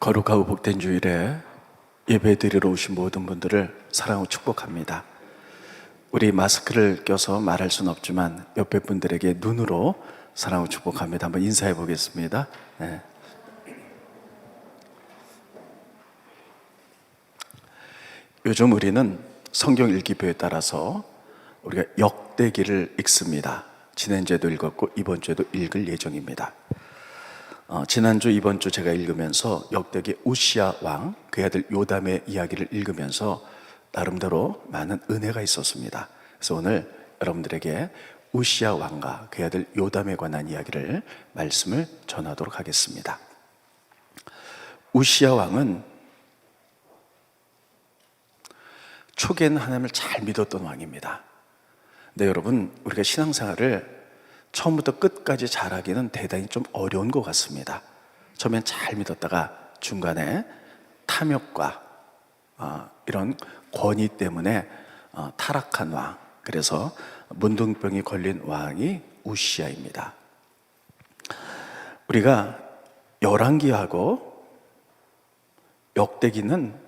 거룩하고 복된 주일에 예배드리러 오신 모든 분들을 사랑하고 축복합니다. 우리 마스크를 껴서 말할 수는 없지만 옆에 분들에게 눈으로 사랑하고 축복합니다. 한번 인사해 보겠습니다. 네. 요즘 우리는 성경 읽기표에 따라서 우리가 역대기를 읽습니다. 지난주에도 읽었고 이번 주에도 읽을 예정입니다. 지난주 이번 주 제가 읽으면서 역대기 우시야 왕, 그의 아들 요담의 이야기를 읽으면서 나름대로 많은 은혜가 있었습니다. 그래서 오늘 여러분들에게 우시야 왕과 그의 아들 요담에 관한 이야기를 말씀을 전하도록 하겠습니다. 우시야 왕은 초기에는 하나님을 잘 믿었던 왕입니다. 근데 여러분, 우리가 신앙생활을 처음부터 끝까지 잘하기는 대단히 좀 어려운 것 같습니다. 처음엔 잘 믿었다가 중간에 탐욕과 이런 권위 때문에 타락한 왕, 그래서 문둥병이 걸린 왕이 우시야입니다. 우리가 열왕기하고 역대기는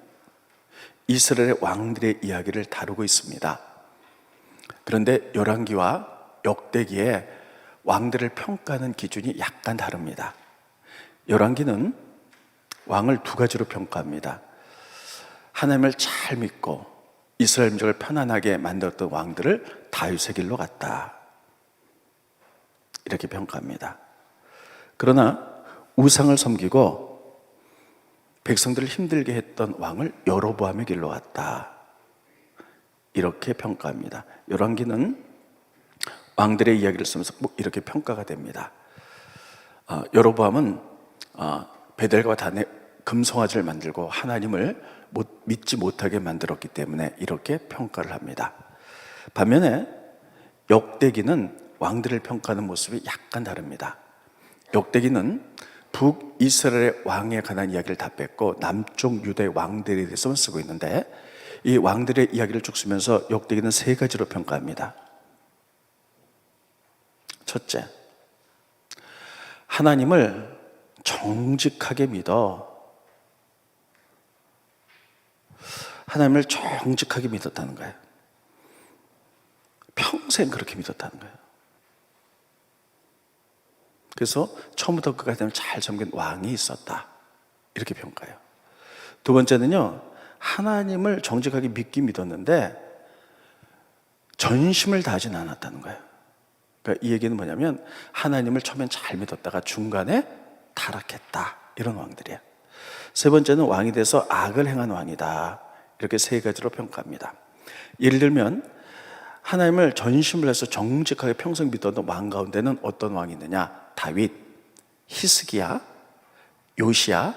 이스라엘의 왕들의 이야기를 다루고 있습니다. 그런데 열왕기와 역대기에 왕들을 평가하는 기준이 약간 다릅니다. 열왕기는 왕을 두 가지로 평가합니다. 하나님을 잘 믿고 이스라엘 민족을 편안하게 만들었던 왕들을 다윗의 길로 갔다, 이렇게 평가합니다. 그러나 우상을 섬기고 백성들을 힘들게 했던 왕을 여로보암의 길로 갔다, 이렇게 평가합니다. 열왕기는 왕들의 이야기를 쓰면서 꼭 이렇게 평가가 됩니다. 여로보암은 베델과 단에 금송아지를 만들고 하나님을 믿지 못하게 만들었기 때문에 이렇게 평가를 합니다. 반면에 역대기는 왕들을 평가하는 모습이 약간 다릅니다. 역대기는 북이스라엘의 왕에 관한 이야기를 다 뺐고 남쪽 유다의 왕들에 대해서만 쓰고 있는데, 이 왕들의 이야기를 쭉 쓰면서 역대기는 세 가지로 평가합니다. 첫째, 하나님을 정직하게 믿어. 하나님을 정직하게 믿었다는 거예요. 평생 그렇게 믿었다는 거예요. 그래서 처음부터 끝까지 하나님을 잘 섬긴 왕이 있었다, 이렇게 평가해요. 두 번째는요, 하나님을 정직하게 믿긴 믿었는데 전심을 다하진 않았다는 거예요. 그러니까 이 얘기는 뭐냐면 하나님을 처음엔 잘 믿었다가 중간에 타락했다, 이런 왕들이에요. 세 번째는 왕이 돼서 악을 행한 왕이다, 이렇게 세 가지로 평가합니다. 예를 들면 하나님을 전심을 해서 정직하게 평생 믿었던 왕 가운데는 어떤 왕이 있느냐? 다윗, 히스기야, 요시야,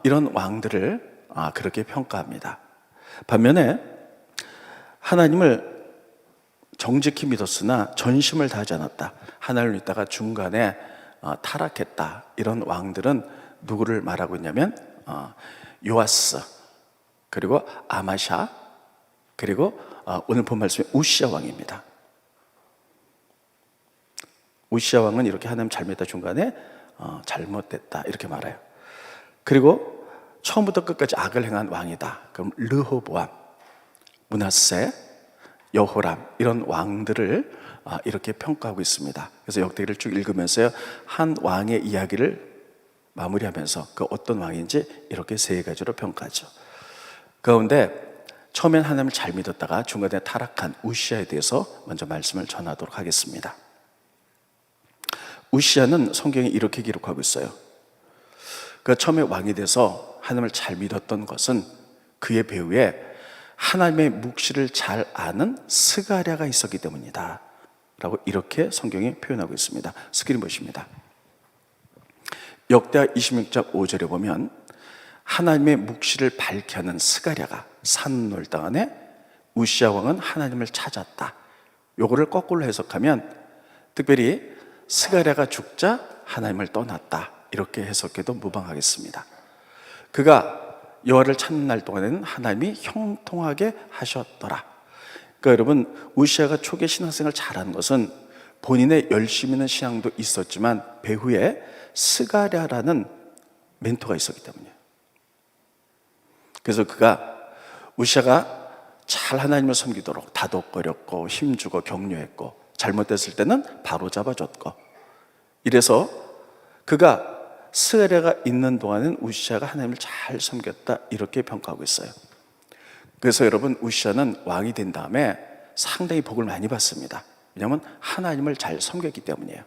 이런 왕들을 그렇게 평가합니다. 반면에 하나님을 정직히 믿었으나 전심을 다하지 않았다, 하나님을 믿다가 중간에 타락했다, 이런 왕들은 누구를 말하고 있냐면 요아스, 그리고 아마샤, 그리고 오늘 본 말씀의 우시야 왕입니다. 우시야 왕은 이렇게 하나님 잘 믿다 중간에 잘못됐다, 이렇게 말해요. 그리고 처음부터 끝까지 악을 행한 왕이다, 그럼 르호보암, 므낫세, 여호람, 이런 왕들을 이렇게 평가하고 있습니다. 그래서 역대기를 쭉 읽으면서요, 한 왕의 이야기를 마무리하면서 그 어떤 왕인지 이렇게 세 가지로 평가하죠. 그런데 처음엔 하나님을 잘 믿었다가 중간에 타락한 우시야에 대해서 먼저 말씀을 전하도록 하겠습니다. 우시야는 성경에 이렇게 기록하고 있어요. 그 처음에 왕이 돼서 하나님을 잘 믿었던 것은 그의 배후에 하나님의 묵시를 잘 아는 스가랴가 있었기 때문이다, 라고 이렇게 성경이 표현하고 있습니다. 스크린 보십니다. 역대하 26장 5절에 보면 하나님의 묵시를 밝게 하는 스가랴가 산놀당 안에 우시야 왕은 하나님을 찾았다, 요거를 거꾸로 해석하면 특별히 스가랴가 죽자 하나님을 떠났다, 이렇게 해석해도 무방하겠습니다. 그가 여호와를 찾는 날 동안에는 하나님이 형통하게 하셨더라. 그러니까 여러분, 우시야가 초기 신앙생활을 잘한 것은 본인의 열심 있는 신앙도 있었지만 배후에 스가랴라는 멘토가 있었기 때문이에요. 그래서 그가 우시아가 잘 하나님을 섬기도록 다독거렸고 힘주고 격려했고 잘못됐을 때는 바로 잡아줬고, 이래서 그가 스가랴가 있는 동안은 우시아가 하나님을 잘 섬겼다, 이렇게 평가하고 있어요. 그래서 여러분, 우시아는 왕이 된 다음에 상당히 복을 많이 받습니다. 왜냐하면 하나님을 잘 섬겼기 때문이에요.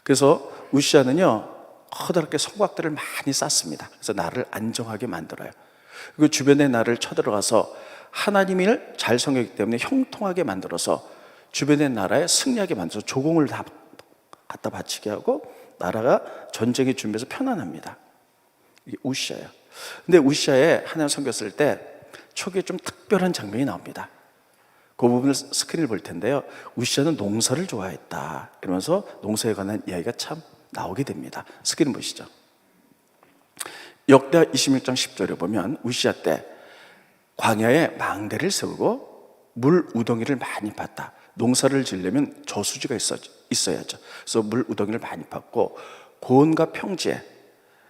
그래서 우시아는요, 커다랗게 성곽들을 많이 쌓습니다. 그래서 나라를 안정하게 만들어요. 그리고 주변의 나라를 쳐들어가서 하나님을 잘 섬겼기 때문에 형통하게 만들어서 주변의 나라에 승리하게 만들어서 조공을 다 갖다 바치게 하고 나라가 전쟁에 준비해서 편안합니다. 이게 우시아예요. 근데 우시아에 하나님 섬겼을 때 초기에 좀 특별한 장면이 나옵니다. 그 부분을 스크린을 볼 텐데요. 우시아는 농사를 좋아했다, 이러면서 농사에 관한 이야기가 참 나오게 됩니다. 스크린 보시죠. 역대하 26장 10절에 보면 우시아 때 광야에 망대를 세우고 물 우덩이를 많이 팠다. 농사를 지으려면 저수지가 있어야죠. 그래서 물 우덩이를 많이 팠고 고원과 평지에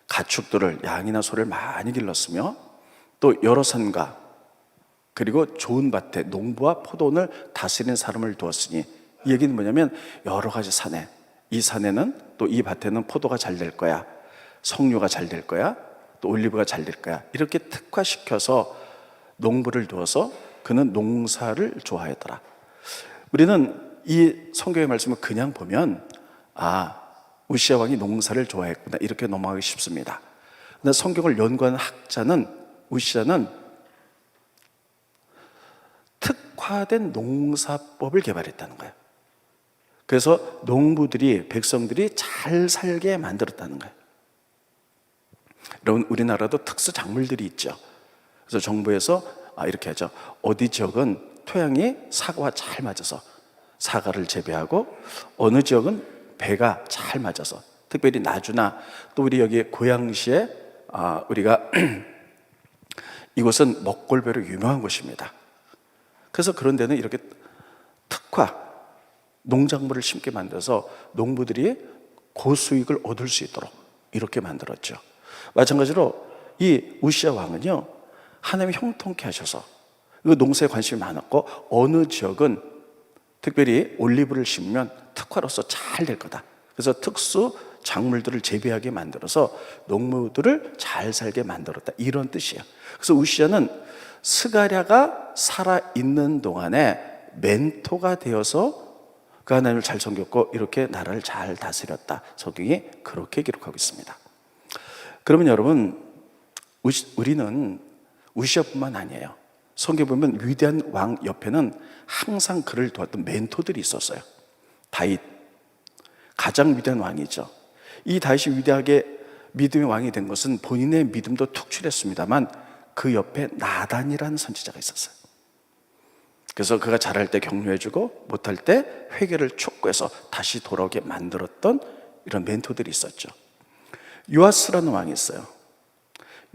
가축들을, 양이나 소를 많이 길렀으며 또 여러 산과 그리고 좋은 밭에 농부와 포도원을 다스리는 사람을 두었으니, 이 얘기는 뭐냐면 여러 가지 산에, 이 산에는 또 이 밭에는 포도가 잘 될 거야, 석류가 잘 될 거야, 또 올리브가 잘 될 거야, 이렇게 특화시켜서 농부를 두어서 그는 농사를 좋아했더라. 우리는 이 성경의 말씀을 그냥 보면 우시아 왕이 농사를 좋아했구나, 이렇게 넘어가기 쉽습니다. 그런데 성경을 연구하는 학자는 우시아는 특화된 농사법을 개발했다는 거예요. 그래서 농부들이, 백성들이 잘 살게 만들었다는 거예요. 여러분, 우리나라도 특수 작물들이 있죠. 그래서 정부에서 이렇게 하죠. 어디 지역은 토양이 사과와 잘 맞아서 사과를 재배하고, 어느 지역은 배가 잘 맞아서, 특별히 나주나 또 우리 여기 고양시에 우리가 이곳은 먹골배로 유명한 곳입니다. 그래서 그런 데는 이렇게 특화 농작물을 심게 만들어서 농부들이 고수익을 얻을 수 있도록 이렇게 만들었죠. 마찬가지로 이 우시아 왕은요, 하나님이 형통케 하셔서 농사에 관심이 많았고, 어느 지역은 특별히 올리브를 심으면 특화로서 잘 될 거다, 그래서 특수 작물들을 재배하게 만들어서 농부들을 잘 살게 만들었다, 이런 뜻이에요. 그래서 우시아는 스가랴가 살아있는 동안에 멘토가 되어서 그 하나님을 잘 섬겼고 이렇게 나라를 잘 다스렸다, 성경이 그렇게 기록하고 있습니다. 그러면 여러분, 우리는 우시아뿐만 아니에요. 성경에 보면 위대한 왕 옆에는 항상 그를 도왔던 멘토들이 있었어요. 다윗, 가장 위대한 왕이죠. 이 다윗이 위대하게 믿음의 왕이 된 것은 본인의 믿음도 툭출했습니다만 그 옆에 나단이라는 선지자가 있었어요. 그래서 그가 잘할 때 격려해주고 못할 때 회개를 촉구해서 다시 돌아오게 만들었던 이런 멘토들이 있었죠. 요아스라는 왕이 있어요.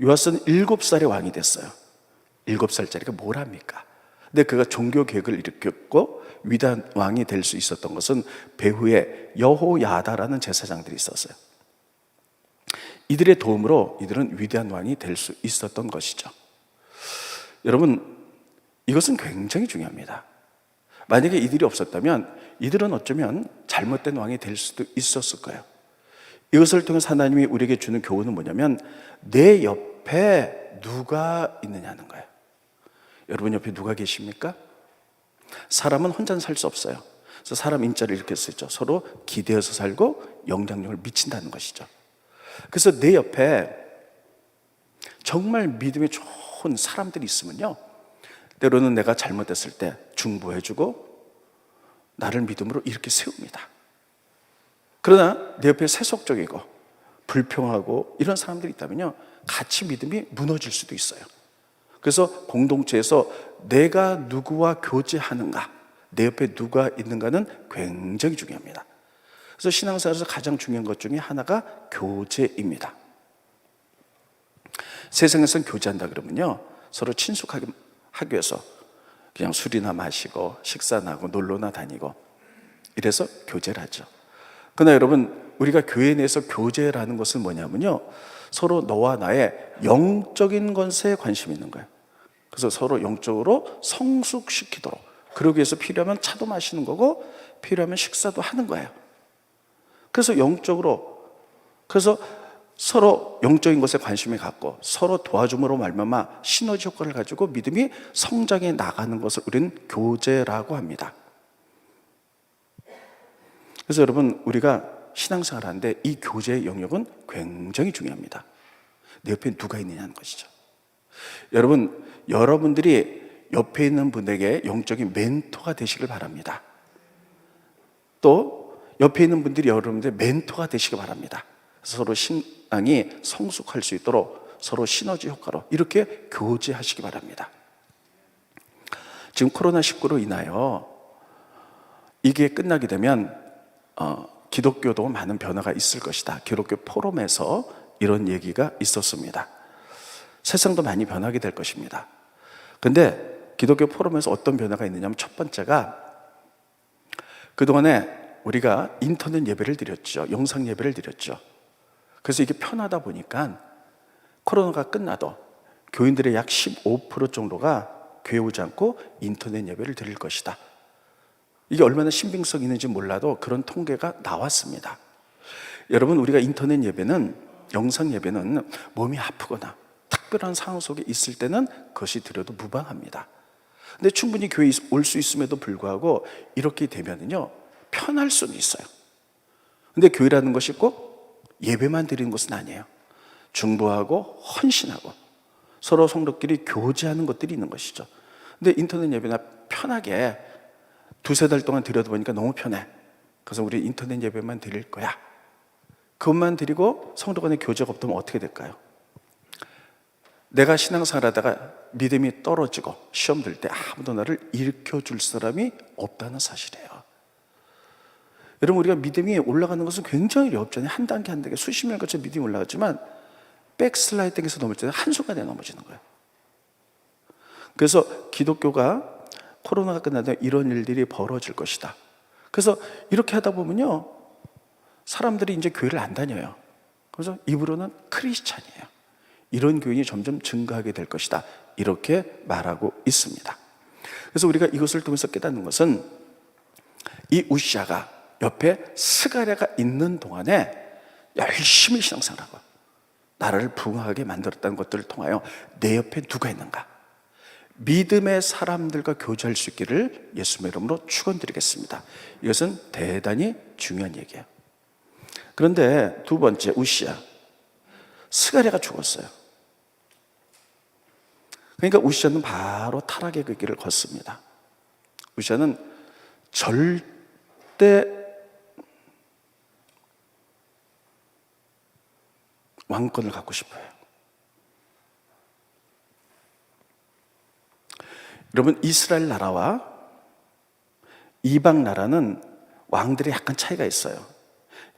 요아스는 7살에 왕이 됐어요. 7살짜리가 뭘 합니까? 근데 그가 종교 개혁을 일으켰고 위대한 왕이 될 수 있었던 것은 배후에 여호야다라는 제사장들이 있었어요. 이들의 도움으로 이들은 위대한 왕이 될 수 있었던 것이죠. 여러분, 이것은 굉장히 중요합니다. 만약에 이들이 없었다면 이들은 어쩌면 잘못된 왕이 될 수도 있었을 거예요. 이것을 통해서 하나님이 우리에게 주는 교훈은 뭐냐면 내 옆에 누가 있느냐는 거예요. 여러분 옆에 누가 계십니까? 사람은 혼자는 살 수 없어요. 그래서 사람 인자를 이렇게 쓰죠. 서로 기대어서 살고 영향력을 미친다는 것이죠. 그래서 내 옆에 정말 믿음이 좋은 사람들이 있으면요, 때로는 내가 잘못했을 때 중보해주고 나를 믿음으로 이렇게 세웁니다. 그러나 내 옆에 세속적이고 불평하고 이런 사람들이 있다면요, 같이 믿음이 무너질 수도 있어요. 그래서 공동체에서 내가 누구와 교제하는가, 내 옆에 누가 있는가는 굉장히 중요합니다. 그래서 신앙생활에서 가장 중요한 것 중에 하나가 교제입니다. 세상에서는 교제한다 그러면요, 서로 친숙하게 하기 위해서 그냥 술이나 마시고 식사나 하고 놀러나 다니고 이래서 교제를 하죠. 그러나 여러분, 우리가 교회 내에서 교제라는 것은 뭐냐면요, 서로 너와 나의 영적인 것에 관심이 있는 거예요. 그래서 서로 영적으로 성숙시키도록, 그러기 위해서 필요하면 차도 마시는 거고 필요하면 식사도 하는 거예요. 그래서 그래서 서로 영적인 것에 관심이 갖고 서로 도와줌으로 말미암아 시너지 효과를 가지고 믿음이 성장해 나가는 것을 우리는 교제라고 합니다. 그래서 여러분, 우리가 신앙생활 하는데 이 교제의 영역은 굉장히 중요합니다. 내 옆에 누가 있느냐는 것이죠. 여러분들이 옆에 있는 분에게 영적인 멘토가 되시길 바랍니다. 또 옆에 있는 분들이 여러분들의 멘토가 되시길 바랍니다. 서로 신앙이 성숙할 수 있도록 서로 시너지 효과로 이렇게 교제하시기 바랍니다. 지금 코로나19로 인하여 이게 끝나게 되면 기독교도 많은 변화가 있을 것이다. 기독교 포럼에서 이런 얘기가 있었습니다. 세상도 많이 변하게 될 것입니다. 근데 기독교 포럼에서 어떤 변화가 있느냐면, 첫 번째가 그동안에 우리가 인터넷 예배를 드렸죠. 영상 예배를 드렸죠. 그래서 이게 편하다 보니까 코로나가 끝나도 교인들의 약 15% 정도가 교회 오지 않고 인터넷 예배를 드릴 것이다. 이게 얼마나 신빙성 있는지 몰라도 그런 통계가 나왔습니다. 여러분, 우리가 인터넷 예배는, 영상 예배는 몸이 아프거나 특별한 상황 속에 있을 때는 그것이 드려도 무방합니다. 근데 충분히 교회에 올 수 있음에도 불구하고 이렇게 되면은요, 편할 수는 있어요. 근데 교회라는 것이 꼭 예배만 드리는 것은 아니에요. 중보하고 헌신하고 서로 성도끼리 교제하는 것들이 있는 것이죠. 근데 인터넷 예배나 편하게 두세 달 동안 드려다 보니까 너무 편해. 그래서 우리 인터넷 예배만 드릴 거야. 그것만 드리고 성도 간의 교제가 없다면 어떻게 될까요? 내가 신앙생활 하다가 믿음이 떨어지고 시험 들 때 아무도 나를 일으켜줄 사람이 없다는 사실이에요. 여러분, 우리가 믿음이 올라가는 것은 굉장히 어렵잖아요. 한 단계 한 단계 수십 년 거쳐 믿음이 올라가지만 백슬라이딩에서 넘어질 때는 한순간에 넘어지는 거예요. 그래서 기독교가 코로나가 끝나면 이런 일들이 벌어질 것이다. 그래서 이렇게 하다 보면요, 사람들이 이제 교회를 안 다녀요. 그래서 입으로는 크리스찬이에요. 이런 교인이 점점 증가하게 될 것이다. 이렇게 말하고 있습니다. 그래서 우리가 이것을 통해서 깨닫는 것은, 이 우시아가 옆에 스가랴가 있는 동안에 열심히 신앙생활하고 나라를 부흥하게 만들었다는 것들을 통하여 내 옆에 누가 있는가, 믿음의 사람들과 교제할 수 있기를 예수님의 이름으로 축원드리겠습니다. 이것은 대단히 중요한 얘기예요. 그런데 두 번째, 우시아, 스가랴가 죽었어요. 그러니까 우시아는 바로 타락의 그 길을 걷습니다. 우시아는 절대 왕권을 갖고 싶어요. 여러분, 이스라엘 나라와 이방 나라는 왕들이 약간 차이가 있어요.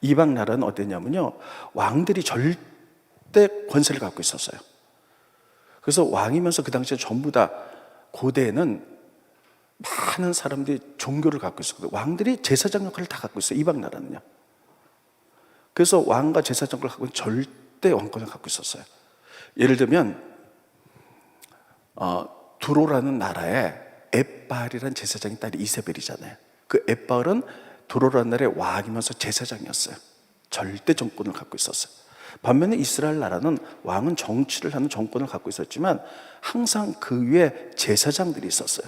이방 나라는 어땠냐면요, 왕들이 절대 권세를 갖고 있었어요. 그래서 왕이면서 그 당시에 전부 다 고대에는 많은 사람들이 종교를 갖고 있었거든요. 왕들이 제사장 역할을 다 갖고 있어요, 이방 나라는요. 그래서 왕과 제사장 역할을 갖고 절대 왕권을 갖고 있었어요. 예를 들면 두로라는 나라에 엣바알이라는 제사장의 딸이 이세벨이잖아요. 그 엣바알은 두로라는 나라의 왕이면서 제사장이었어요. 절대 정권을 갖고 있었어요. 반면에 이스라엘 나라는 왕은 정치를 하는 정권을 갖고 있었지만 항상 그 위에 제사장들이 있었어요.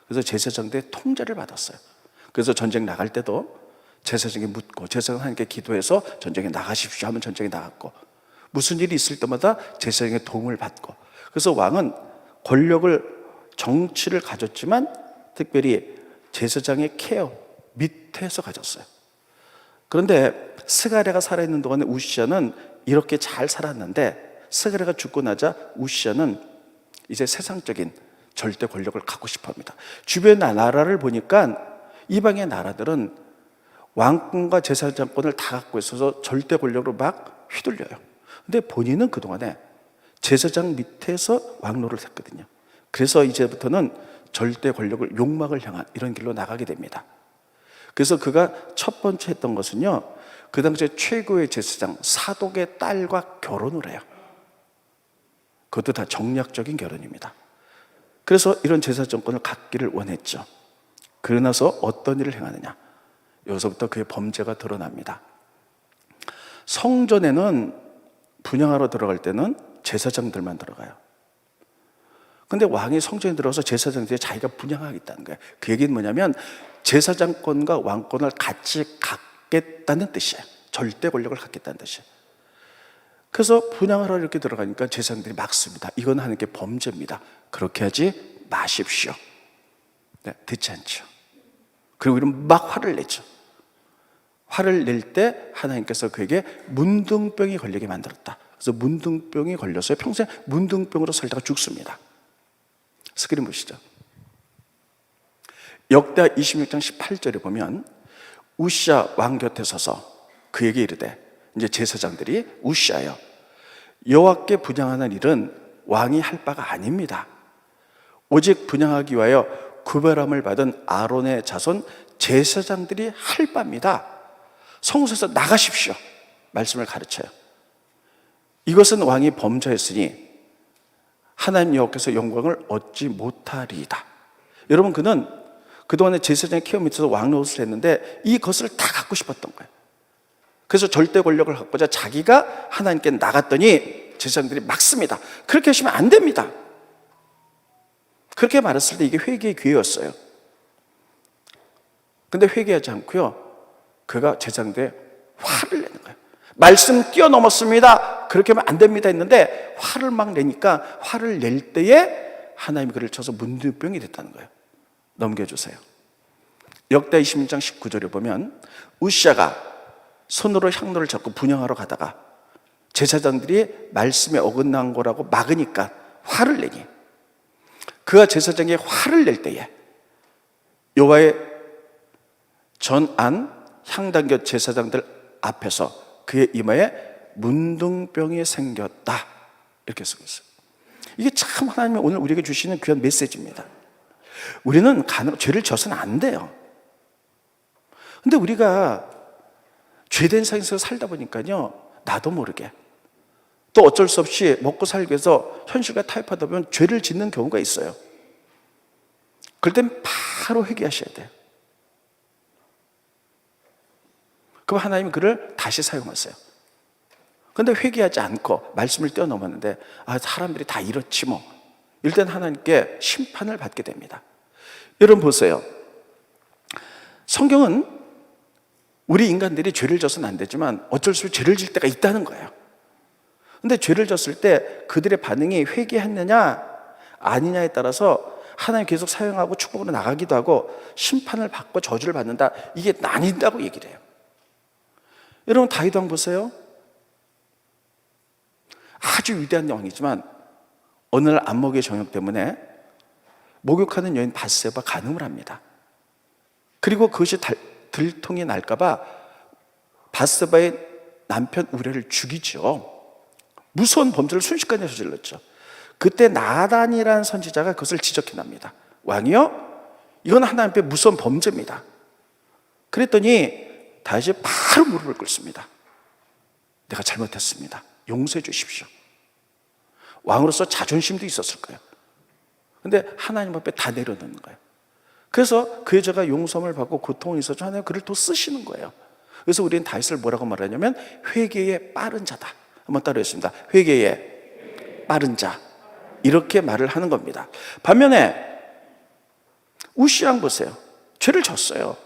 그래서 제사장들의 통제를 받았어요. 그래서 전쟁 나갈 때도 제사장이 묻고, 제사장 하나님께 기도해서 전쟁에 나가십시오 하면 전쟁에 나갔고, 무슨 일이 있을 때마다 제사장의 도움을 받고, 그래서 왕은 권력을, 정치를 가졌지만 특별히 제사장의 케어 밑에서 가졌어요. 그런데 스가랴가 살아있는 동안에 우시아는 이렇게 잘 살았는데, 스가랴가 죽고 나자 우시아는 이제 세상적인 절대 권력을 갖고 싶어합니다. 주변 나라를 보니까 이방의 나라들은 왕권과 제사장권을 다 갖고 있어서 절대 권력으로 막 휘둘려요. 근데 본인은 그동안에 제사장 밑에서 왕노를 했거든요. 그래서 이제부터는 절대 권력을, 욕망을 향한 이런 길로 나가게 됩니다. 그래서 그가 첫 번째 했던 것은요, 그 당시에 최고의 제사장 사독의 딸과 결혼을 해요. 그것도 다 정략적인 결혼입니다. 그래서 이런 제사 정권을 갖기를 원했죠. 그러나서 어떤 일을 행하느냐, 여기서부터 그의 범죄가 드러납니다. 성전에는 분향하러 들어갈 때는 제사장들만 들어가요. 근데 왕이 성전에 들어가서 제사장들이 자기가 분향하겠다는 거예요. 그 얘기는 뭐냐면 제사장권과 왕권을 같이 갖겠다는 뜻이에요. 절대 권력을 갖겠다는 뜻이에요. 그래서 분향하러 이렇게 들어가니까 제사장들이 막습니다. 이건 하나님께 범죄입니다. 그렇게 하지 마십시오. 네, 듣지 않죠. 그리고 이런 막 화를 내죠. 화를 낼 때 하나님께서 그에게 문둥병이 걸리게 만들었다. 그래서 문둥병이 걸려서 평생 문둥병으로 살다가 죽습니다. 스크린 보시죠. 역대하 26장 18절에 보면 우시야 왕 곁에 서서 그에게 이르되, 이제 제사장들이 우시야여, 여호와께 분향하는 일은 왕이 할 바가 아닙니다. 오직 분향하기 위하여 구별함을 받은 아론의 자손 제사장들이 할 바입니다. 성소에서 나가십시오. 말씀을 가르쳐요. 이것은 왕이 범죄했으니 하나님 여호와께서 영광을 얻지 못하리이다. 여러분, 그는 그동안에 제사장의 케어 밑에서 왕노릇을 했는데 이것을 다 갖고 싶었던 거예요. 그래서 절대 권력을 갖고자 자기가 하나님께 나갔더니 제사장들이 막습니다. 그렇게 하시면 안 됩니다. 그렇게 말했을 때 이게 회개의 기회였어요. 근데 회개하지 않고요, 그가 제사장들의 화를 내는 거예요. 말씀 뛰어넘었습니다. 그렇게 하면 안 됩니다 했는데 화를 막 내니까, 화를 낼 때에 하나님이 그를 쳐서 문둥병이 됐다는 거예요. 넘겨주세요. 역대 26장 19절에 보면 우시야가 손으로 향로를 잡고 분향하러 가다가 제사장들이 말씀에 어긋난 거라고 막으니까 화를 내니, 그가 제사장에 화를 낼 때에 여호와의 전안 향단곁 제사장들 앞에서 그의 이마에 문둥병이 생겼다. 이렇게 쓰고 있어요. 이게 참 하나님이 오늘 우리에게 주시는 귀한 메시지입니다. 우리는 죄를 져서는 안 돼요. 근데 우리가 죄된 세상에서 살다 보니까요, 나도 모르게 또 어쩔 수 없이 먹고 살기 위해서 현실과 타협하다 보면 죄를 짓는 경우가 있어요. 그럴 땐 바로 회개하셔야 돼요. 그럼 하나님이 그를 다시 사용하세요. 그런데 회개하지 않고 말씀을 뛰어넘었는데, 사람들이 다 이렇지 뭐, 이럴 땐 하나님께 심판을 받게 됩니다. 여러분 보세요. 성경은 우리 인간들이 죄를 져서는 안 되지만 어쩔 수 없이 죄를 질 때가 있다는 거예요. 근데 죄를 졌을 때 그들의 반응이 회개했느냐 아니냐에 따라서 하나님 계속 사용하고 축복으로 나가기도 하고 심판을 받고 저주를 받는다, 이게 나뉜다고 얘기를 해요. 여러분, 다윗 왕 보세요. 아주 위대한 왕이지만 어느 날 안목의 정욕 때문에 목욕하는 여인 밧세바 간음을 합니다. 그리고 그것이 들통이 날까봐 밧세바의 남편 우리아를 죽이죠. 무서운 범죄를 순식간에 저질렀죠. 그때 나단이라는 선지자가 그것을 지적해납니다. 왕이요, 이건 하나님 앞에 무서운 범죄입니다. 그랬더니 다윗이 바로 무릎을 꿇습니다. 내가 잘못했습니다. 용서해 주십시오. 왕으로서 자존심도 있었을 거예요. 근데 하나님 앞에 다 내려놓는 거예요. 그래서 그 여자가 용서를 받고 고통을 있었죠. 하나님 그를 또 쓰시는 거예요. 그래서 우리는 다윗을 뭐라고 말하냐면 회개에 빠른 자다. 한번 따라했습니다. 회개에 빠른 자, 이렇게 말을 하는 겁니다. 반면에 우시양 보세요. 죄를 졌어요.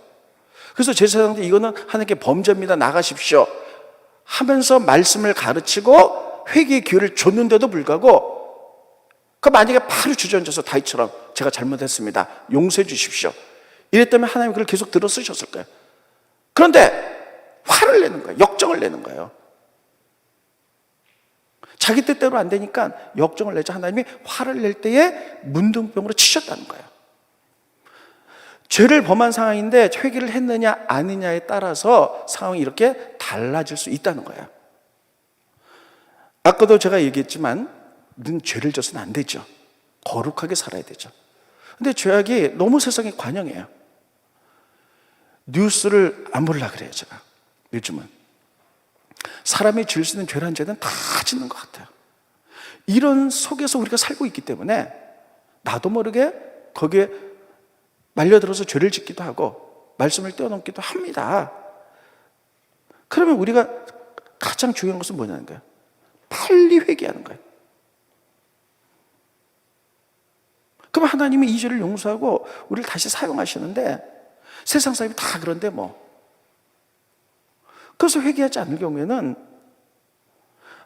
그래서 제사장들이 이거는 하나님께 범죄입니다, 나가십시오 하면서 말씀을 가르치고 회개의 기회를 줬는데도 불구하고, 그 만약에 바로 주저앉아서 다윗처럼 제가 잘못했습니다, 용서해 주십시오 이랬다면 하나님이 그걸 계속 들어 쓰셨을 거예요. 그런데 화를 내는 거예요. 역정을 내는 거예요. 자기 뜻대로 안 되니까 역정을 내자 하나님이 화를 낼 때에 문둥병으로 치셨다는 거예요. 죄를 범한 상황인데 회개를 했느냐 아니냐에 따라서 상황이 이렇게 달라질 수 있다는 거예요. 아까도 제가 얘기했지만 는 죄를 져서는 안 되죠. 거룩하게 살아야 되죠. 근데 죄악이 너무 세상에 관영해요. 뉴스를 안 보려고 그래요, 제가. 요즘은 사람이 지을 수 있는 죄란 죄는 다 짓는 것 같아요. 이런 속에서 우리가 살고 있기 때문에 나도 모르게 거기에 말려들어서 죄를 짓기도 하고 말씀을 뛰어넘기도 합니다. 그러면 우리가 가장 중요한 것은 뭐냐는 거예요. 빨리 회개하는 거예요. 그럼 하나님이 이 죄를 용서하고 우리를 다시 사용하시는데 세상 사람이 다 그런데 뭐. 그래서 회개하지 않을 경우에는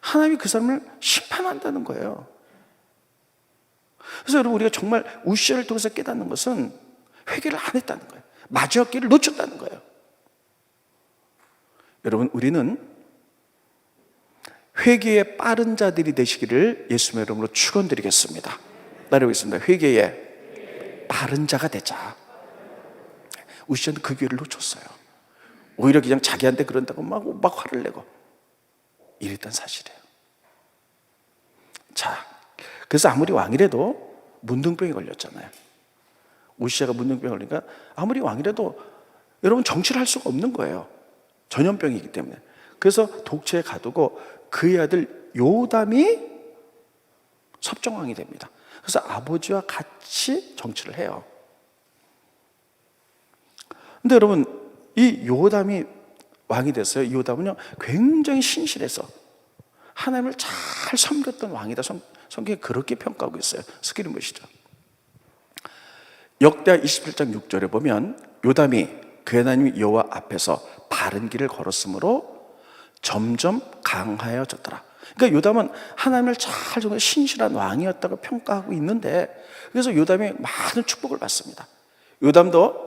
하나님이 그 사람을 심판한다는 거예요. 그래서 여러분, 우리가 정말 우시아를 통해서 깨닫는 것은 회개를 안 했다는 거예요. 마지막 기회를 놓쳤다는 거예요. 여러분, 우리는 회개에 빠른 자들이 되시기를 예수님의 이름으로 축원드리겠습니다. 따라오겠습니다. 회개에 빠른 자가 되자. 우시아는 그 기회를 놓쳤어요. 오히려 그냥 자기한테 그런다고 막 화를 내고 이랬던 사실이에요. 자, 그래서 아무리 왕이라도 문둥병이 걸렸잖아요. 우시아가 문둥병이 걸리니까 아무리 왕이라도 여러분 정치를 할 수가 없는 거예요. 전염병이기 때문에. 그래서 독채에 가두고 그의 아들 요담이 섭정왕이 됩니다. 그래서 아버지와 같이 정치를 해요. 근데 여러분, 이 요담이 왕이 됐어요. 이 요담은요 굉장히 신실해서 하나님을 잘 섬겼던 왕이다. 성경에 그렇게 평가하고 있어요. 스크린 보시죠. 역대하 27장 6절에 보면 요담이 그 하나님 여호와 앞에서 바른 길을 걸었으므로 점점 강하여졌더라. 그러니까 요담은 하나님을 잘 정말 신실한 왕이었다고 평가하고 있는데, 그래서 요담이 많은 축복을 받습니다. 요담도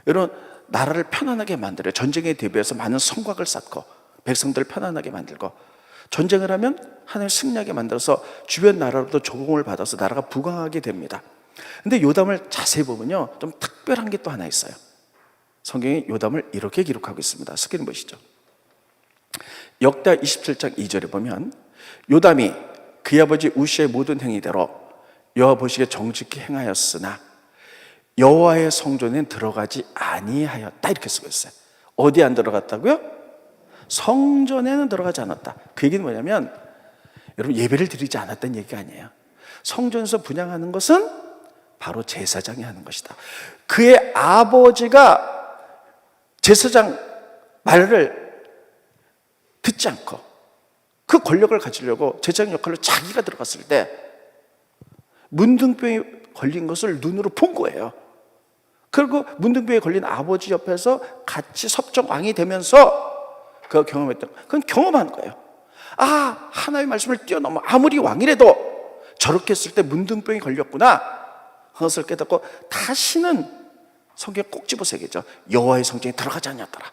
여러분 나라를 편안하게 만들어요. 전쟁에 대비해서 많은 성곽을 쌓고 백성들을 편안하게 만들고, 전쟁을 하면 하나님을 승리하게 만들어서 주변 나라로도 조공을 받아서 나라가 부강하게 됩니다. 근데 요담을 자세히 보면요 좀 특별한 게 또 하나 있어요. 성경이 요담을 이렇게 기록하고 있습니다. 스크린 보시죠. 역대하 27장 2절에 보면 요담이 그의 아버지 우시아의 모든 행위대로 여호와 보시기에 정직히 행하였으나 여호와의 성전에 들어가지 아니하였다, 이렇게 쓰고 있어요. 어디 안 들어갔다고요? 성전에는 들어가지 않았다. 그 얘기는 뭐냐면 여러분 예배를 드리지 않았다는 얘기가 아니에요. 성전에서 분향하는 것은 바로 제사장이 하는 것이다. 그의 아버지가 제사장 말을 듣지 않고 그 권력을 가지려고 제사장 역할로 자기가 들어갔을 때 문둥병이 걸린 것을 눈으로 본 거예요. 그리고 문둥병에 걸린 아버지 옆에서 같이 섭정왕이 되면서 그가 경험했던, 그건 경험한 거예요. 아, 하나님의 말씀을 뛰어넘어 아무리 왕이라도 저렇게 했을 때 문둥병이 걸렸구나, 그것을 깨닫고 다시는 성경에 꼭 집어서야겠죠. 여호와의 성전에 들어가지 않았더라.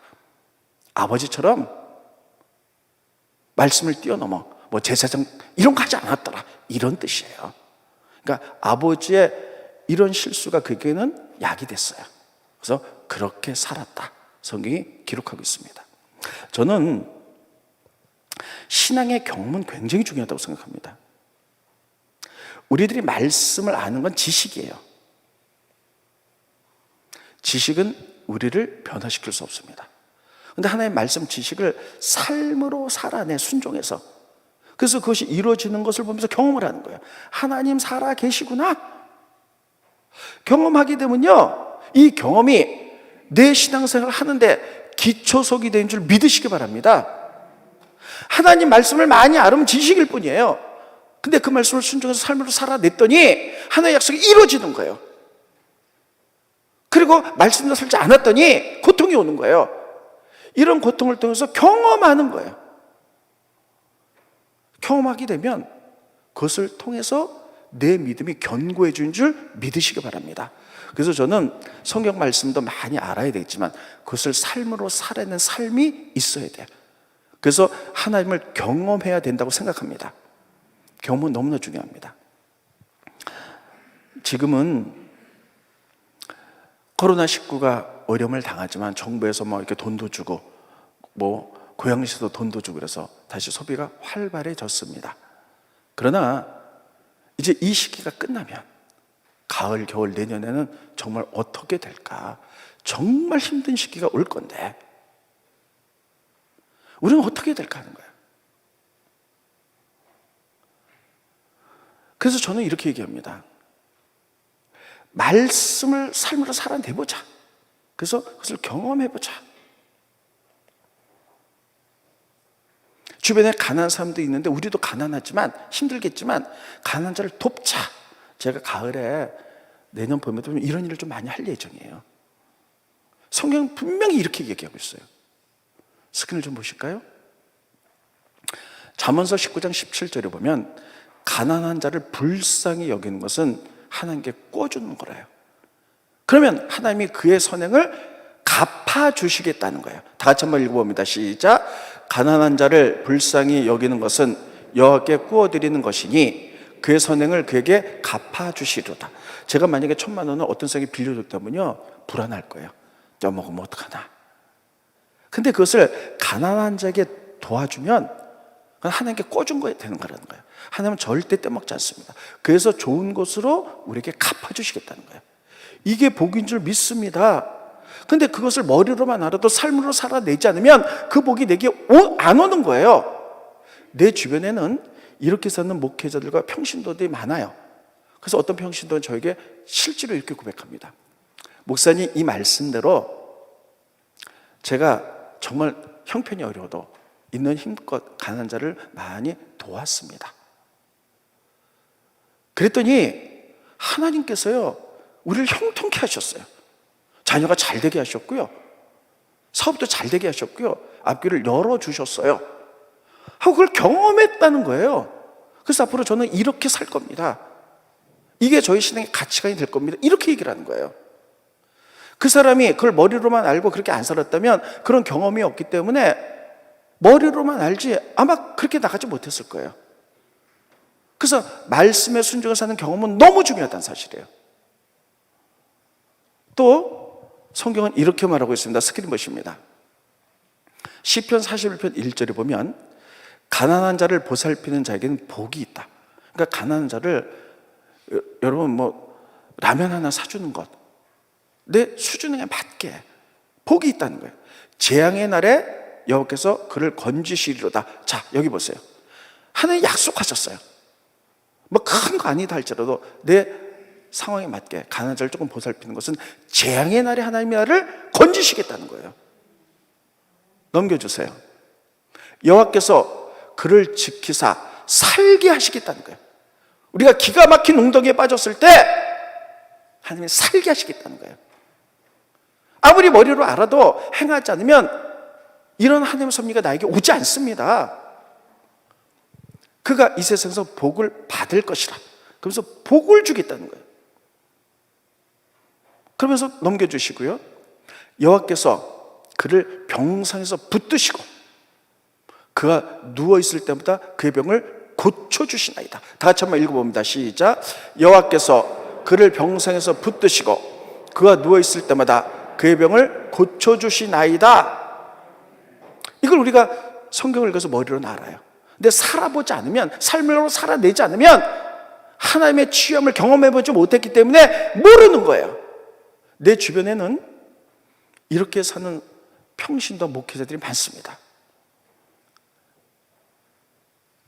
아버지처럼 말씀을 뛰어넘어 뭐 제사장 이런 거 하지 않았더라, 이런 뜻이에요. 그러니까 아버지의 이런 실수가 그에게는 약이 됐어요. 그래서 그렇게 살았다, 성경이 기록하고 있습니다. 저는 신앙의 경험은 굉장히 중요하다고 생각합니다. 우리들이 말씀을 아는 건 지식이에요. 지식은 우리를 변화시킬 수 없습니다. 그런데 하나님의 말씀 지식을 삶으로 살아내, 순종해서. 그래서 그것이 이루어지는 것을 보면서 경험을 하는 거예요. 하나님 살아 계시구나 경험하게 되면요, 이 경험이 내 신앙생활을 하는데 기초석이 된 줄 믿으시기 바랍니다. 하나님 말씀을 많이 알으면 지식일 뿐이에요. 근데 그 말씀을 순종해서 삶으로 살아냈더니 하나님의 약속이 이루어지는 거예요. 그리고 말씀대로 살지 않았더니 고통이 오는 거예요. 이런 고통을 통해서 경험하는 거예요. 경험하게 되면 그것을 통해서 내 믿음이 견고해 진 줄 믿으시기 바랍니다. 그래서 저는 성경 말씀도 많이 알아야 되겠지만 그것을 삶으로 살아내는 삶이 있어야 돼요. 그래서 하나님을 경험해야 된다고 생각합니다. 경험은 너무나 중요합니다. 지금은 코로나19가 어려움을 당하지만 정부에서 뭐 이렇게 돈도 주고 뭐 고양시도 돈도 주고 그래서 다시 소비가 활발해졌습니다. 그러나 이제 이 시기가 끝나면 가을, 겨울, 내년에는 정말 어떻게 될까? 정말 힘든 시기가 올 건데 우리는 어떻게 해야 될까 하는 거예요. 그래서 저는 이렇게 얘기합니다. 말씀을 삶으로 살아내보자. 그래서 그것을 경험해보자. 주변에 가난한 사람도 있는데 우리도 가난하지만 힘들겠지만 가난한 자를 돕자. 제가 가을에 내년 봄에도 이런 일을 좀 많이 할 예정이에요. 성경은 분명히 이렇게 얘기하고 있어요. 스크린을 좀 보실까요? 잠언서 19장 17절에 보면 가난한 자를 불쌍히 여기는 것은 하나님께 꿔주는 거래요. 그러면 하나님이 그의 선행을 갚아주시겠다는 거예요. 다 같이 한번 읽어봅니다. 시작. 가난한 자를 불쌍히 여기는 것은 여호와께 꾸어드리는 것이니 그의 선행을 그에게 갚아주시리로다. 제가 만약에 1,000만 원을 어떤 사람에게 빌려줬다면요 불안할 거예요. 떼어먹으면 어떡하나. 근데 그것을 가난한 자에게 도와주면 그건 하나님께 꿔준 거에 되는 거라는 거예요. 하나님은 절대 떼먹지 않습니다. 그래서 좋은 것으로 우리에게 갚아주시겠다는 거예요. 이게 복인 줄 믿습니다. 근데 그것을 머리로만 알아도 삶으로 살아내지 않으면 그 복이 내게 안 오는 거예요. 내 주변에는 이렇게 사는 목회자들과 평신도들이 많아요. 그래서 어떤 평신도는 저에게 실제로 이렇게 고백합니다. 목사님, 이 말씀대로 제가 정말 형편이 어려워도 있는 힘껏 가난한 자를 많이 도왔습니다. 그랬더니 하나님께서요 우리를 형통케 하셨어요. 자녀가 잘 되게 하셨고요, 사업도 잘 되게 하셨고요, 앞길을 열어주셨어요 하고 그걸 경험했다는 거예요. 그래서 앞으로 저는 이렇게 살 겁니다. 이게 저희 신앙의 가치관이 될 겁니다. 이렇게 얘기를 하는 거예요. 그 사람이 그걸 머리로만 알고 그렇게 안 살았다면, 그런 경험이 없기 때문에 머리로만 알지 아마 그렇게 나가지 못했을 거예요. 그래서 말씀에 순종해서 사는 경험은 너무 중요하다는 사실이에요. 또 성경은 이렇게 말하고 있습니다. 스크린 보십니다. 시편 41편 1절에 보면 가난한 자를 보살피는 자에게는 복이 있다. 그러니까 가난한 자를, 여러분 라면 하나 사주는 것, 내 수준에 맞게 복이 있다는 거예요. 재앙의 날에 여호와께서 그를 건지시리로다. 자, 여기 보세요. 하나님 약속하셨어요. 큰 거 아니다 할지라도 내 상황에 맞게 가난한 자를 조금 보살피는 것은 재앙의 날에 하나님이 나를 건지시겠다는 거예요. 넘겨주세요. 여호와께서 그를 지키사 살게 하시겠다는 거예요. 우리가 기가 막힌 웅덩이에 빠졌을 때 하나님이 살게 하시겠다는 거예요. 아무리 머리로 알아도 행하지 않으면 이런 하나님의 섭리가 나에게 오지 않습니다. 그가 이 세상에서 복을 받을 것이라, 그러면서 복을 주겠다는 거예요. 그러면서 넘겨주시고요, 여호와께서 그를 병상에서 붙드시고 그가 누워있을 때마다 그의 병을 고쳐주시나이다. 다 같이 한번 읽어봅니다. 시작. 여호와께서 그를 병상에서 붙드시고 그가 누워있을 때마다 그의 병을 고쳐주시나이다. 이걸 우리가 성경을 읽어서 머리로 알아요. 근데 살아보지 않으면, 삶으로 살아내지 않으면 하나님의 취함을 경험해보지 못했기 때문에 모르는 거예요. 내 주변에는 이렇게 사는 평신도 목회자들이 많습니다.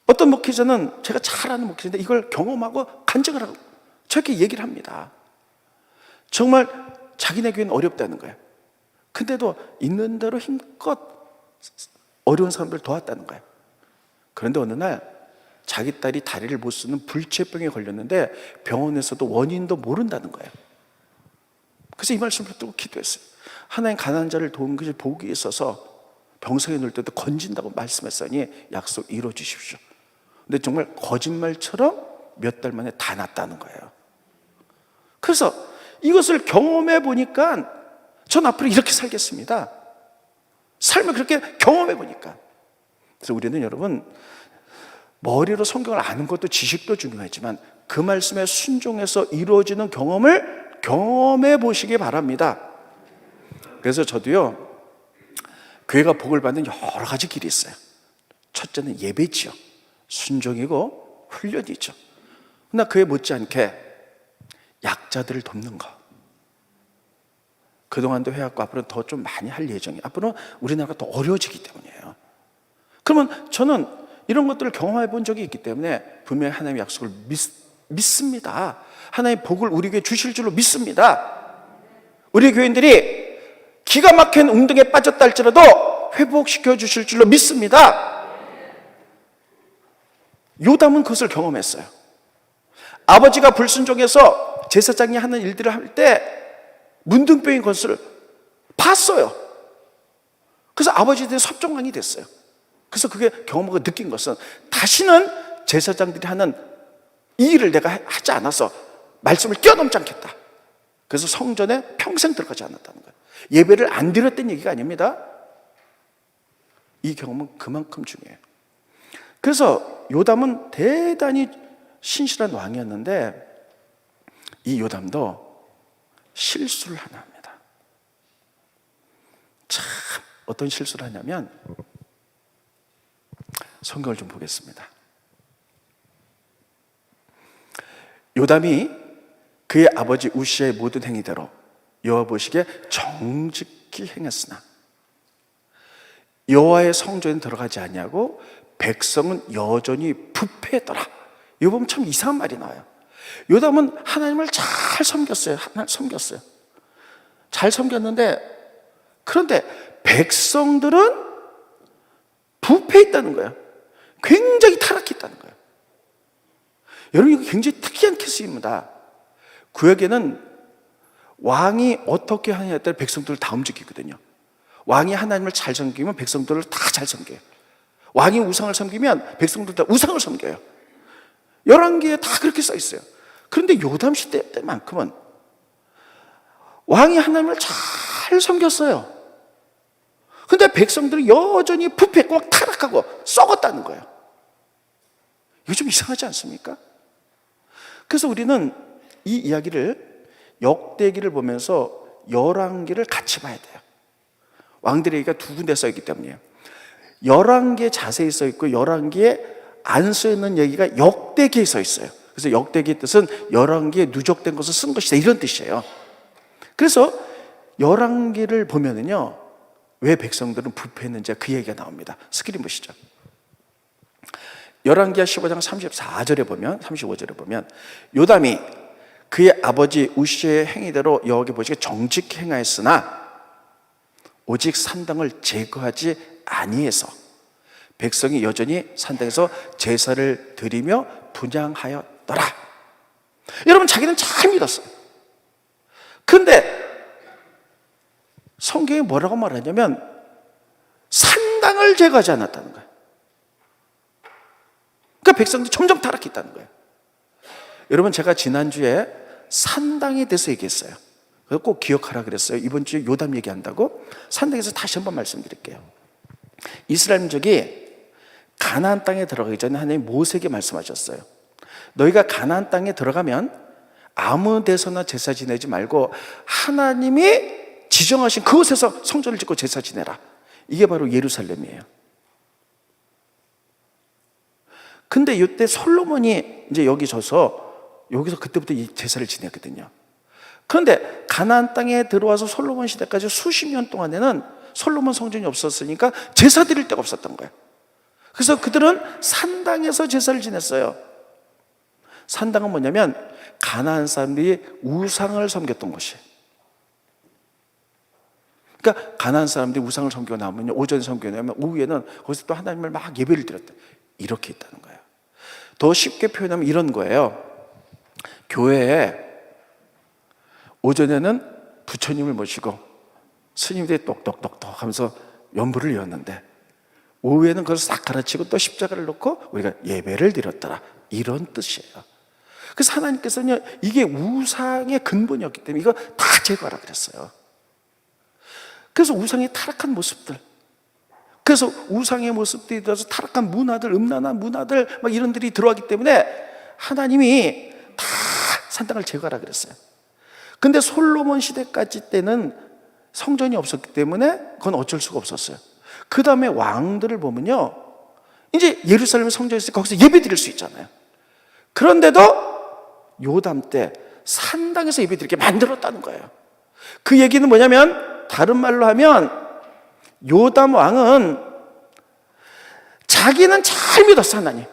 어떤 목회자는, 제가 잘 아는 목회자인데 이걸 경험하고 간증을 하고 저렇게 얘기를 합니다. 정말 자기네 교회는 어렵다는 거예요. 근데도 있는 대로 힘껏 어려운 사람들 도왔다는 거예요. 그런데 어느 날 자기 딸이 다리를 못 쓰는 불치병에 걸렸는데 병원에서도 원인도 모른다는 거예요. 그래서 이 말씀을 듣고 기도했어요. 하나님 가난한 자를 도우는 것이 복이 있어서 병상에 누울 때도 건진다고 말씀했으니 약속 이루어 주십시오. 근데 정말 거짓말처럼 몇 달 만에 다 났다는 거예요. 그래서 이것을 경험해 보니까 전 앞으로 이렇게 살겠습니다. 삶을 그렇게 경험해 보니까. 그래서 우리는 여러분, 머리로 성경을 아는 것도 지식도 중요하지만 그 말씀에 순종해서 이루어지는 경험을 경험해 보시기 바랍니다. 그래서 저도요, 교회가 복을 받는 여러 가지 길이 있어요. 첫째는 예배지요. 순종이고 훈련이죠. 그러나 그에 못지않게 약자들을 돕는 것, 그동안도 해왔고 앞으로는 더 좀 많이 할 예정이에요. 앞으로는 우리나라가 더 어려워지기 때문이에요. 그러면 저는 이런 것들을 경험해 본 적이 있기 때문에 분명히 하나님의 약속을 믿습니다. 하나님의 복을 우리 교회에 주실 줄로 믿습니다. 우리 교인들이 기가 막힌 운동에 빠졌다 할지라도 회복시켜 주실 줄로 믿습니다. 요담은 그것을 경험했어요. 아버지가 불순종해서 제사장이 하는 일들을 할 때 문둥병인 것을 봤어요. 그래서 아버지에 대해 섭정왕이 됐어요. 그래서 그게 경험하고 느낀 것은 다시는 제사장들이 하는 이 일을 내가 하지 않아서 말씀을 뛰어넘지 않겠다. 그래서 성전에 평생 들어가지 않았다는 거예요. 예배를 안 드렸다는 얘기가 아닙니다. 이 경험은 그만큼 중요해요. 그래서 요담은 대단히 신실한 왕이었는데 이 요담도 실수를 하나 합니다. 참 어떤 실수를 하냐면 성경을 좀 보겠습니다. 요담이 그의 아버지 우시아의 모든 행위대로 여호와 보시기에 정직히 행했으나 여호와의 성전에 들어가지 아니하고 백성은 여전히 부패했더라. 이거 보면 참 이상한 말이 나와요. 요담은 하나님을 잘 섬겼어요. 잘 섬겼는데 그런데 백성들은 부패했다는 거예요. 굉장히 타락했다는 거예요. 여러분 이거 굉장히 특이한 케이스입니다. 구약에는 왕이 어떻게 하느냐에 따라 백성들을 다 움직이거든요. 왕이 하나님을 잘 섬기면 백성들을 다 잘 섬겨요. 왕이 우상을 섬기면 백성들 다 우상을 섬겨요. 열왕기에 다 그렇게 써 있어요. 그런데 요담 시대 때만큼은 왕이 하나님을 잘 섬겼어요. 근데 백성들은 여전히 부패했고 막 타락하고 썩었다는 거예요. 이거 좀 이상하지 않습니까? 그래서 우리는 이 이야기를 역대기를 보면서 열왕기를 같이 봐야 돼요. 왕들의 얘기가 두 군데 써 있기 때문이에요. 열왕기에 자세히 써 있고 열왕기에 안 써 있는 얘기가 역대기에 써 있어요. 그래서 역대기의 뜻은 열왕기에 누적된 것을 쓴 것이다 이런 뜻이에요. 그래서 열왕기를 보면은요 왜 백성들은 부패했는지 그 얘기가 나옵니다. 스크린 보시죠. 열왕기하 15장 34절에 보면 35절에 보면 요담이 그의 아버지 우시아의 행위대로 여호와께 보시기에 정직히 행하였으나 오직 산당을 제거하지 아니해서 백성이 여전히 산당에서 제사를 드리며 분향하였더라. 여러분 자기는 잘 믿었어요. 그런데 성경이 뭐라고 말하냐면 산당을 제거하지 않았다는 거예요. 그러니까 백성들이 점점 타락했다는 거예요. 여러분 제가 지난주에 산당에 대해서 얘기했어요. 그래서 꼭 기억하라 그랬어요. 이번 주에 요담 얘기한다고 산당에서 다시 한번 말씀드릴게요. 이스라엘 민족이 가나안 땅에 들어가기 전에 하나님 모세에게 말씀하셨어요. 너희가 가나안 땅에 들어가면 아무 데서나 제사 지내지 말고 하나님이 지정하신 그곳에서 성전을 짓고 제사 지내라. 이게 바로 예루살렘이에요. 근데 이때 솔로몬이 이제 여기 져서 여기서 그때부터 이 제사를 지냈거든요. 그런데 가나안 땅에 들어와서 솔로몬 시대까지 수십 년 동안에는 솔로몬 성전이 없었으니까 제사 드릴 데가 없었던 거예요. 그래서 그들은 산당에서 제사를 지냈어요. 산당은 뭐냐면 가나안 사람들이 우상을 섬겼던 곳이에요. 그러니까 가나안 사람들이 우상을 섬기고 나면 오전에 섬기고 나면 오후에는 거기서 또 하나님을 막 예배를 드렸다. 이렇게 있다는 거예요. 더 쉽게 표현하면 이런 거예요. 교회에 오전에는 부처님을 모시고 스님들이 똑똑똑똑 하면서 연불을 이었는데 오후에는 그걸 싹 갈아치고 또 십자가를 놓고 우리가 예배를 드렸더라. 이런 뜻이에요. 그래서 하나님께서는 이게 우상의 근본이었기 때문에 이거 다 제거하라 그랬어요. 그래서 우상의 타락한 모습들, 그래서 우상의 모습들이 들어서 타락한 문화들, 음란한 문화들 막 이런들이 들어왔기 때문에 하나님이 다 산당을 제거하라 그랬어요. 근데 솔로몬 시대까지 때는 성전이 없었기 때문에 그건 어쩔 수가 없었어요. 그 다음에 왕들을 보면요, 이제 예루살렘 성전이 있으니까 거기서 예배 드릴 수 있잖아요. 그런데도 요담 때 산당에서 예배 드리게 만들었다는 거예요. 그 얘기는 뭐냐면 다른 말로 하면 요담 왕은 자기는 잘 믿었어, 하나님.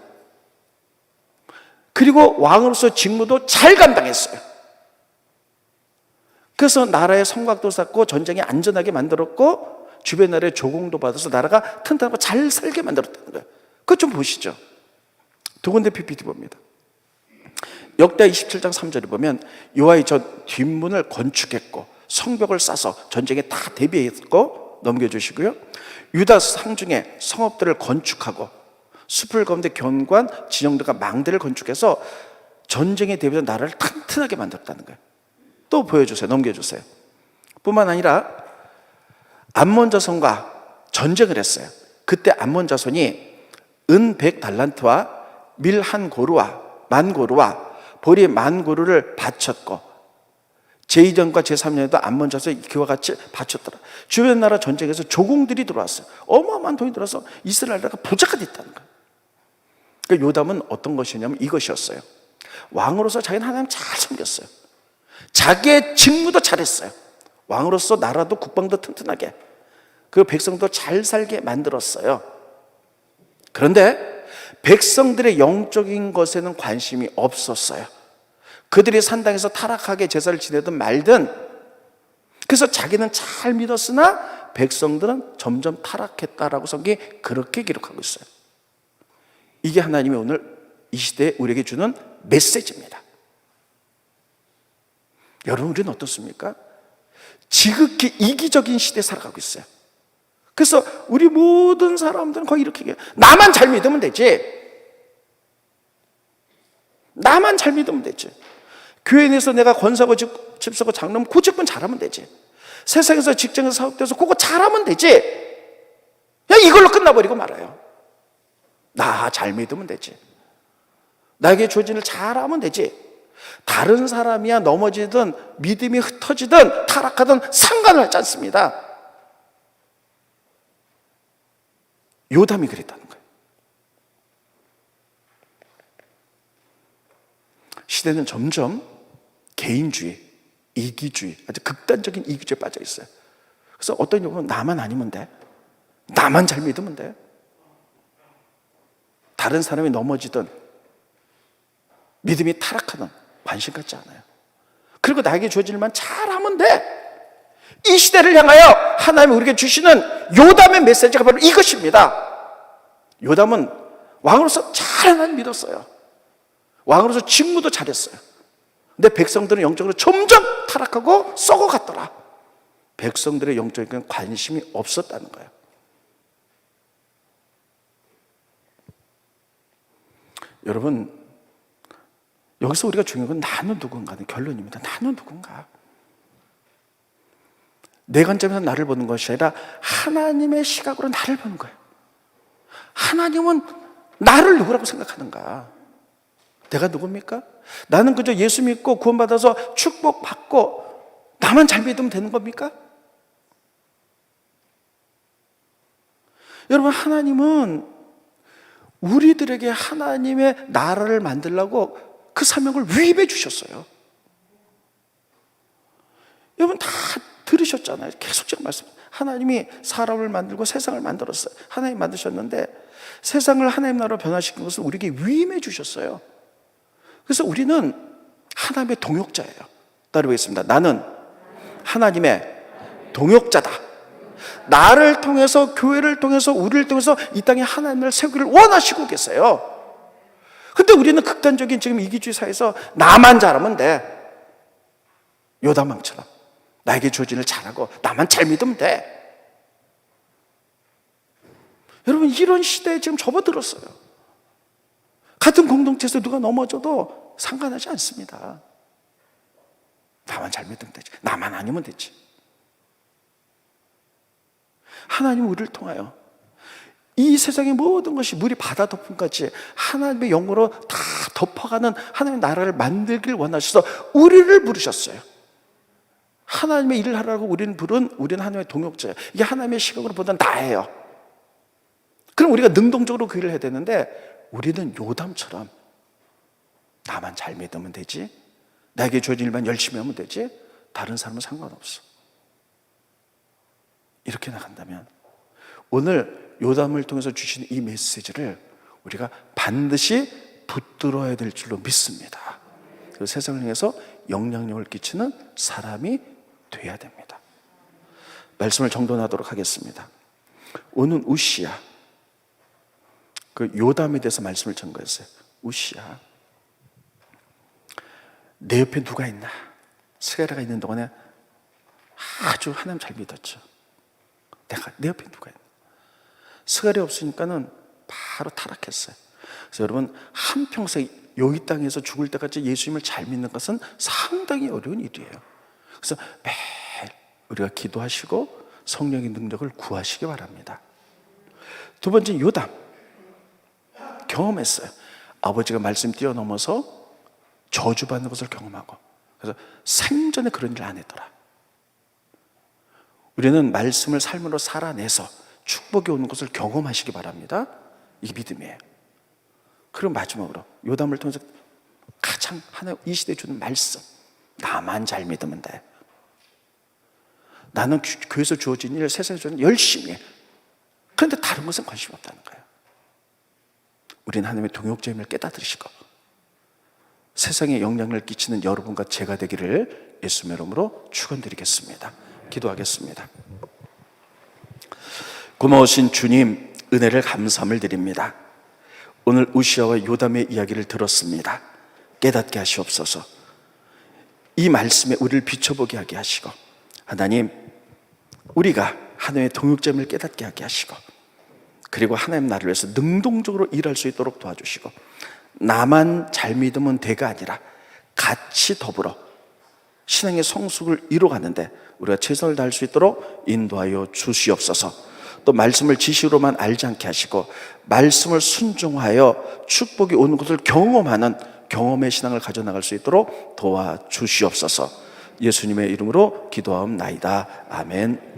그리고 왕으로서 직무도 잘 감당했어요. 그래서 나라의 성곽도 쌓고 전쟁에 안전하게 만들었고 주변 나라의 조공도 받아서 나라가 튼튼하고 잘 살게 만들었다는 거예요. 그것 좀 보시죠. 두 군데 PPT 봅니다. 역대 27장 3절에 보면 여호와의 전 뒷문을 건축했고 성벽을 쌓아서 전쟁에 다 대비했고, 넘겨주시고요. 유다 상중에 성읍들을 건축하고 숲을 가운데 견고한 진영들과 망대를 건축해서 전쟁에 대비해서 나라를 튼튼하게 만들었다는 거예요. 또 보여주세요. 넘겨주세요. 뿐만 아니라 암몬 자손과 전쟁을 했어요. 그때 암몬 자손이 은 100달란트와 밀 한 고루와 만 고루와 보리 만 고루를 바쳤고 제2년과 제3년에도 암몬 자손이 그와 같이 바쳤더라. 주변 나라 전쟁에서 조공들이 들어왔어요. 어마어마한 돈이 들어와서 이스라엘 나라가 부자가 됐다는 거예요. 그러니까 요담은 어떤 것이냐면 이것이었어요. 왕으로서 자기는 하나님 잘 섬겼어요. 자기의 직무도 잘했어요. 왕으로서 나라도 국방도 튼튼하게, 그 백성도 잘 살게 만들었어요. 그런데 백성들의 영적인 것에는 관심이 없었어요. 그들이 산당에서 타락하게 제사를 지내든 말든, 그래서 자기는 잘 믿었으나 백성들은 점점 타락했다라고 성경이 그렇게 기록하고 있어요. 이게 하나님이 오늘 이 시대에 우리에게 주는 메시지입니다. 여러분, 우리는 어떻습니까? 지극히 이기적인 시대에 살아가고 있어요. 그래서 우리 모든 사람들은 거의 이렇게 얘기해요. 나만 잘 믿으면 되지. 나만 잘 믿으면 되지. 교회 내에서 내가 권사고 집사고 장로면 그 직분 잘하면 되지. 세상에서 직장에서 사업돼서 그거 잘하면 되지. 그냥 이걸로 끝나버리고 말아요. 나 잘 믿으면 되지. 나에게 조진을 잘하면 되지. 다른 사람이야 넘어지든 믿음이 흩어지든 타락하든 상관을 하지 않습니다. 요담이 그랬다는 거예요. 시대는 점점 개인주의, 이기주의, 아주 극단적인 이기주의에 빠져 있어요. 그래서 어떤 경우는 나만 아니면 돼. 나만 잘 믿으면 돼. 다른 사람이 넘어지든 믿음이 타락하든 관심 갖지 않아요. 그리고 나에게 주어질 일만 잘하면 돼. 이 시대를 향하여 하나님이 우리에게 주시는 요담의 메시지가 바로 이것입니다. 요담은 왕으로서 잘 하나님 믿었어요. 왕으로서 직무도 잘했어요. 근데 백성들은 영적으로 점점 타락하고 썩어갔더라. 백성들의 영적인 관심이 없었다는 거예요. 여러분, 여기서 우리가 중요한 건 나는 누군가는 결론입니다. 나는 누군가. 내 관점에서 나를 보는 것이 아니라 하나님의 시각으로 나를 보는 거예요. 하나님은 나를 누구라고 생각하는가? 내가 누굽니까? 나는 그저 예수 믿고 구원받아서 축복받고 나만 잘 믿으면 되는 겁니까? 여러분, 하나님은 우리들에게 하나님의 나라를 만들려고 그 사명을 위임해 주셨어요. 여러분 다 들으셨잖아요. 계속 제가 말씀. 하나님이 사람을 만들고 세상을 만들었어요. 하나님 만드셨는데 세상을 하나님 나라로 변화시킨 것을 우리에게 위임해 주셨어요. 그래서 우리는 하나님의 동역자예요. 따라오겠습니다. 나는 하나님의 동역자다. 나를 통해서, 교회를 통해서, 우리를 통해서 이 땅에 하나님을 세우기를 원하시고 계세요. 근데 우리는 극단적인 지금 이기주의 사회에서 나만 잘하면 돼. 요담왕처럼 나에게 주어진 일 잘하고 나만 잘 믿으면 돼. 여러분, 이런 시대에 지금 접어들었어요. 같은 공동체에서 누가 넘어져도 상관하지 않습니다. 나만 잘 믿으면 되지. 나만 아니면 되지. 하나님은 우리를 통하여 이 세상의 모든 것이 물이 바다 덮음같이 하나님의 영으로 다 덮어가는 하나님의 나라를 만들길 원하셔서 우리를 부르셨어요. 하나님의 일을 하라고 우리는 하나님의 동역자예요. 이게 하나님의 시각으로 보던 나예요. 그럼 우리가 능동적으로 그 일을 해야 되는데 우리는 요담처럼 나만 잘 믿으면 되지, 나에게 주어진 일만 열심히 하면 되지, 다른 사람은 상관없어. 이렇게 나간다면 오늘 요담을 통해서 주시는 이 메시지를 우리가 반드시 붙들어야 될 줄로 믿습니다. 그리고 세상을 향해서 영향력을 끼치는 사람이 돼야 됩니다. 말씀을 정돈하도록 하겠습니다. 오늘 우시야, 그 요담에 대해서 말씀을 전거했어요. 우시야, 내 옆에 누가 있나? 스가랴가 있는 동안에 아주 하나님 잘 믿었죠. 내 옆에 누가 있나? 스가랴 없으니까는 바로 타락했어요. 그래서 여러분, 한평생 여기 땅에서 죽을 때까지 예수님을 잘 믿는 것은 상당히 어려운 일이에요. 그래서 매일 우리가 기도하시고 성령의 능력을 구하시기 바랍니다. 두 번째, 요담 경험했어요. 아버지가 말씀 뛰어넘어서 저주받는 것을 경험하고, 그래서 생전에 그런 일을 안 했더라. 우리는 말씀을 삶으로 살아내서 축복이 오는 것을 경험하시기 바랍니다. 이게 믿음이에요. 그리고 마지막으로 요담을 통해서 가장 하나님 이 시대에 주는 말씀, 나만 잘 믿으면 돼. 나는 교회에서 주어진 일, 세상에서 주어진 일 열심히 해. 그런데 다른 것은 관심이 없다는 거예요. 우리는 하나님의 동역자임을 깨닫으시고 세상에 영향을 끼치는 여러분과 제가 되기를 예수님의 이름으로 축원드리겠습니다. 기도하겠습니다. 고마우신 주님, 은혜를 감사함을 드립니다. 오늘 우시야와 요담의 이야기를 들었습니다. 깨닫게 하시옵소서. 이 말씀에 우리를 비춰보게 하게 하시고, 하나님, 우리가 하나님의 동역자임을 깨닫게 하게 하시고, 그리고 하나님 나라를 위해서 능동적으로 일할 수 있도록 도와주시고, 나만 잘 믿으면 대가 아니라 같이 더불어 신앙의 성숙을 이루어가는데 우리가 최선을 다할 수 있도록 인도하여 주시옵소서. 또 말씀을 지식으로만 알지 않게 하시고 말씀을 순종하여 축복이 오는 것을 경험하는 경험의 신앙을 가져나갈 수 있도록 도와주시옵소서. 예수님의 이름으로 기도하옵나이다. 아멘.